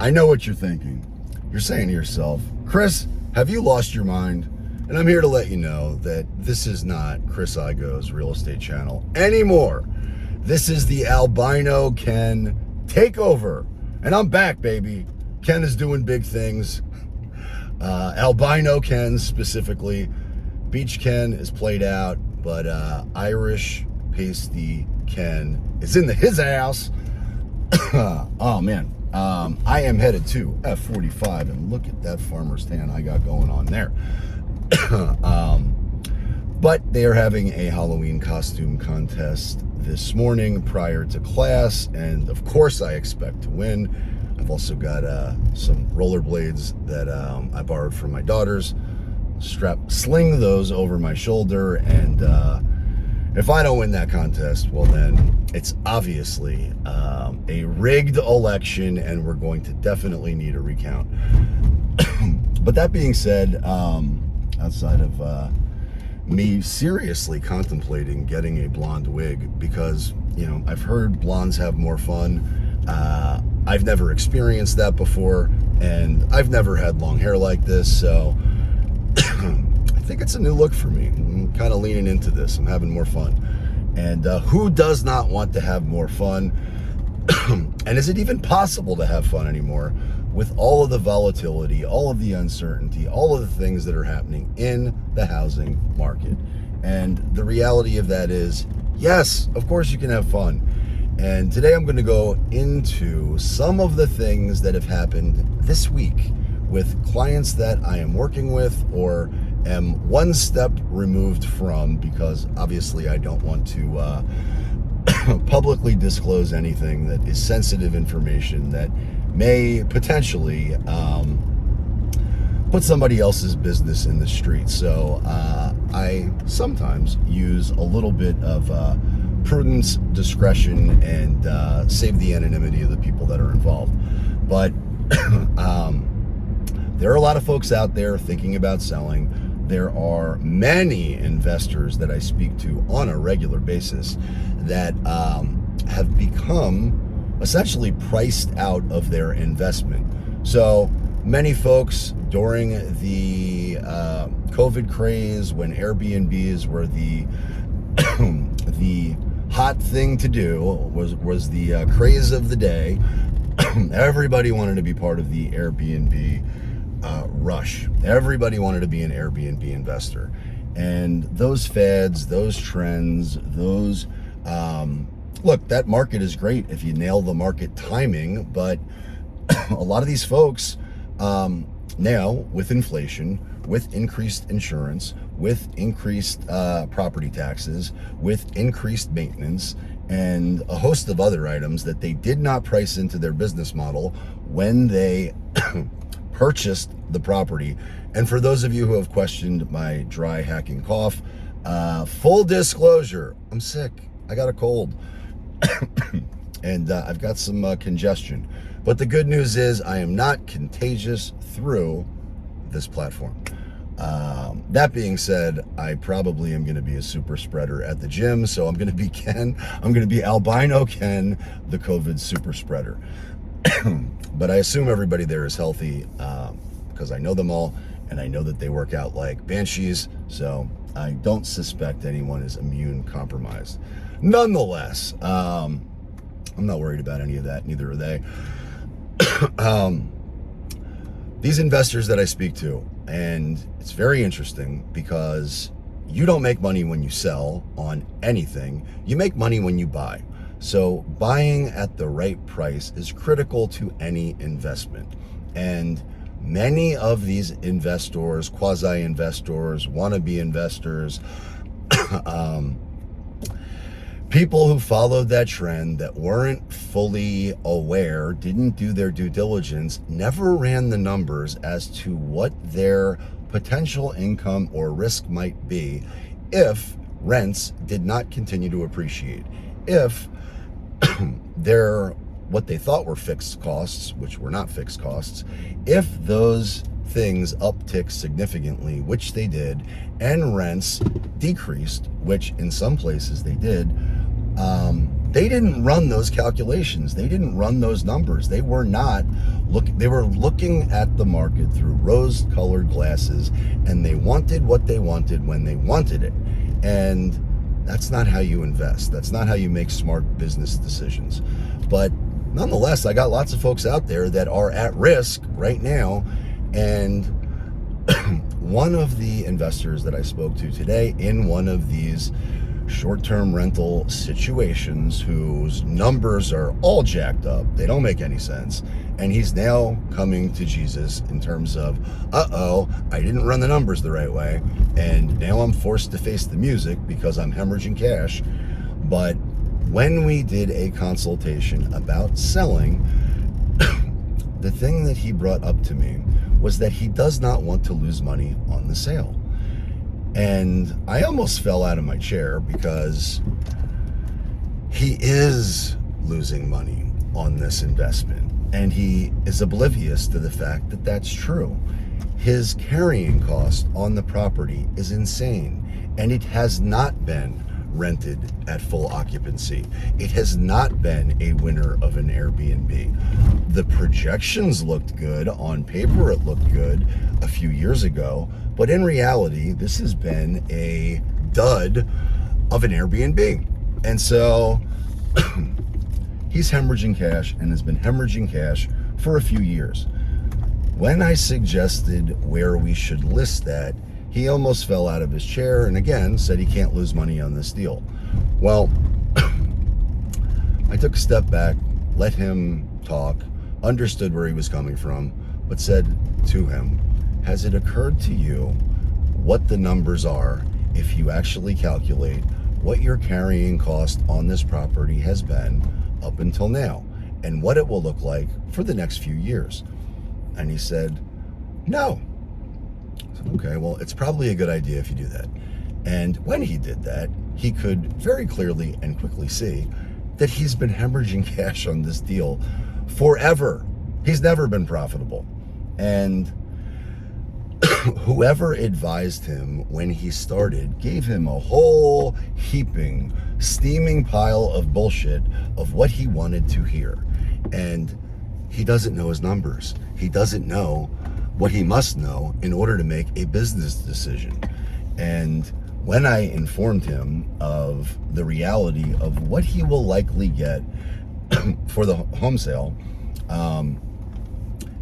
I know what you're thinking. You're saying to yourself, Chris, have you lost your mind? And I'm here to let you know that this is not Chris Igoe's real estate channel anymore. This is the Albino Ken takeover. And I'm back, baby. Ken is doing big things. Albino Ken specifically. Beach Ken is played out, but Irish Pasty Ken is in his house. Oh, man. I am headed to F45, and look at that farmer's tan I got going on there. But they are having a Halloween costume contest this morning prior to class, and of course I expect to win. I've also got some rollerblades that I borrowed from my daughters. Sling those over my shoulder, and if I don't win that contest, well then it's obviously a rigged election, and we're going to definitely need a recount. But that being said, outside of me seriously contemplating getting a blonde wig, because, you know, I've heard blondes have more fun. I've never experienced that before, and I've never had long hair like this, so I think it's a new look for me. I'm kind of leaning into this. I'm having more fun. And who does not want to have more fun? And is it even possible to have fun anymore with all of the volatility, all of the uncertainty, all of the things that are happening in the housing market? And the reality of that is, yes, of course you can have fun. And today I'm going to go into some of the things that have happened this week with clients that I am working with or am one step removed from, because obviously I don't want to publicly disclose anything that is sensitive information that may potentially put somebody else's business in the street. So I sometimes use a little bit of prudence, discretion, and save the anonymity of the people that are involved. But there are a lot of folks out there thinking about selling. There are many investors that I speak to on a regular basis that have become essentially priced out of their investment. So many folks during the COVID craze, when Airbnbs were the the hot thing to do, was the craze of the day. Everybody wanted to be part of the Airbnb rush. Everybody wanted to be an Airbnb investor. And those fads, those trends, those look, that market is great if you nail the market timing, but a lot of these folks now, with inflation, with increased insurance, with increased property taxes, with increased maintenance, and a host of other items that they did not price into their business model when they purchased the property. And for those of you who have questioned my dry hacking cough, full disclosure, I'm sick. I got a cold. And I've got some congestion. But the good news is I am not contagious through this platform. That being said, I probably am going to be a super spreader at the gym. So I'm going to be Ken. I'm going to be Albino Ken, the COVID super spreader. But I assume everybody there is healthy because I know them all, and I know that they work out like banshees. So I don't suspect anyone is immune compromised. Nonetheless, I'm not worried about any of that. Neither are they. These investors that I speak to, and it's very interesting because you don't make money when you sell on anything. You make money when you buy. So buying at the right price is critical to any investment. And many of these investors, quasi-investors, wannabe investors, people who followed that trend that weren't fully aware, didn't do their due diligence, never ran the numbers as to what their potential income or risk might be if rents did not continue to appreciate. If their what they thought were fixed costs, which were not fixed costs, if those things upticked significantly, which they did, and rents decreased, which in some places they did, they didn't run those calculations. They didn't run those numbers. They were not They were looking at the market through rose-colored glasses, and they wanted what they wanted when they wanted it. And that's not how you invest. That's not how you make smart business decisions. But nonetheless, I got lots of folks out there that are at risk right now. And one of the investors that I spoke to today in one of these short-term rental situations, whose numbers are all jacked up, they don't make any sense, and he's now coming to Jesus in terms of, I didn't run the numbers the right way, and now I'm forced to face the music because I'm hemorrhaging cash. But when we did a consultation about selling, the thing that he brought up to me was that he does not want to lose money on the sale. And I almost fell out of my chair, because he is losing money on this investment, and he is oblivious to the fact that that's true. His carrying cost on the property is insane, and it has not been rented at full occupancy. It has not been a winner of an Airbnb. The projections looked good. On paper, it looked good a few years ago, but in reality, this has been a dud of an Airbnb. And so he's hemorrhaging cash, and has been hemorrhaging cash for a few years. When I suggested where we should list that, he almost fell out of his chair and again said he can't lose money on this deal. Well, I took a step back, let him talk, understood where he was coming from, but said to him, has it occurred to you what the numbers are if you actually calculate what your carrying cost on this property has been up until now, and what it will look like for the next few years? And he said, no. I said, okay, well, it's probably a good idea if you do that. And when he did that, he could very clearly and quickly see that he's been hemorrhaging cash on this deal forever. He's never been profitable. And whoever advised him when he started gave him a whole heaping, steaming pile of bullshit of what he wanted to hear. And he doesn't know his numbers. He doesn't know what he must know in order to make a business decision. And when I informed him of the reality of what he will likely get for the home sale,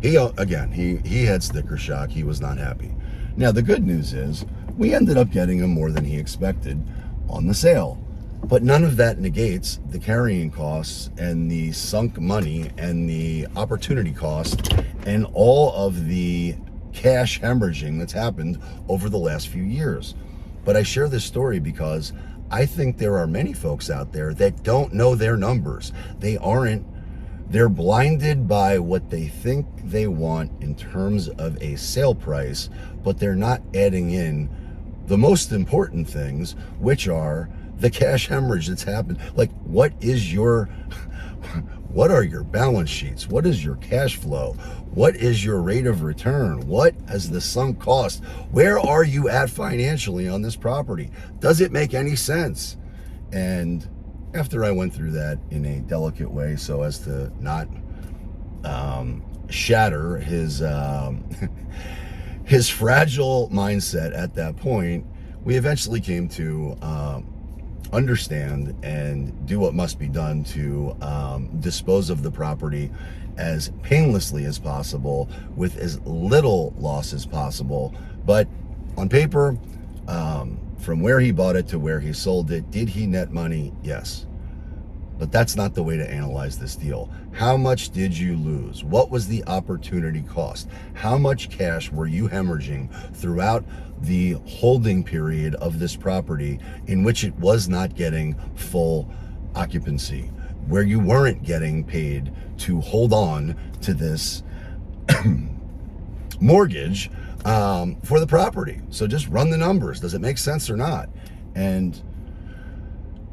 he had sticker shock. He was not happy. Now, the good news is we ended up getting him more than he expected on the sale. But none of that negates the carrying costs and the sunk money and the opportunity cost and all of the cash hemorrhaging that's happened over the last few years. But I share this story because I think there are many folks out there that don't know their numbers. They're blinded by what they think they want in terms of a sale price, but they're not adding in the most important things, which are the cash hemorrhage that's happened. Like, what are your balance sheets? What is your cash flow? What is your rate of return? What is the sunk cost? Where are you at financially on this property? Does it make any sense? And after I went through that in a delicate way so as to not shatter his his fragile mindset at that point, we eventually came to understand and do what must be done to dispose of the property as painlessly as possible with as little loss as possible. But on paper, from where he bought it to where he sold it, did he net money? Yes. But that's not the way to analyze this deal. How much did you lose? What was the opportunity cost? How much cash were you hemorrhaging throughout the holding period of this property in which it was not getting full occupancy, where you weren't getting paid to hold on to this mortgage for the property? So just run the numbers. Does it make sense or not? And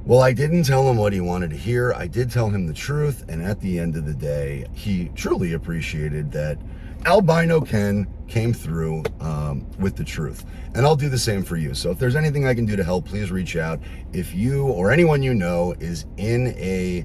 well, I didn't tell him what he wanted to hear. I did tell him the truth. And at the end of the day, he truly appreciated that Albino Ken came through with the truth. And I'll do the same for you. So if there's anything I can do to help, please reach out. If you or anyone you know is in a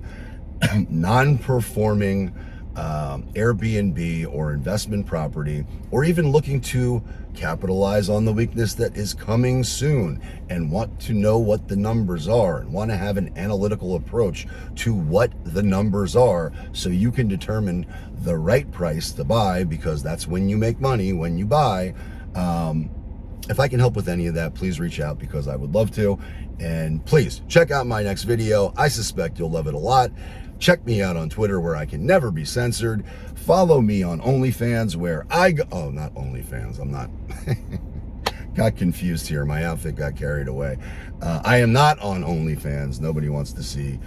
non-performing Airbnb or investment property, or even looking to capitalize on the weakness that is coming soon and want to know what the numbers are and want to have an analytical approach to what the numbers are so you can determine the right price to buy, because that's when you make money, when you buy. If I can help with any of that, please reach out, because I would love to. And please check out my next video. I suspect you'll love it a lot. Check me out on Twitter, where I can never be censored. Follow me on OnlyFans, where I go. Oh, not OnlyFans. I'm not. Got confused here. My outfit got carried away. I am not on OnlyFans. Nobody wants to see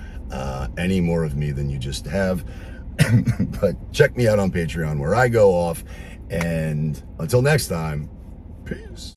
any more of me than you just have. But check me out on Patreon, where I go off. And until next time, peace.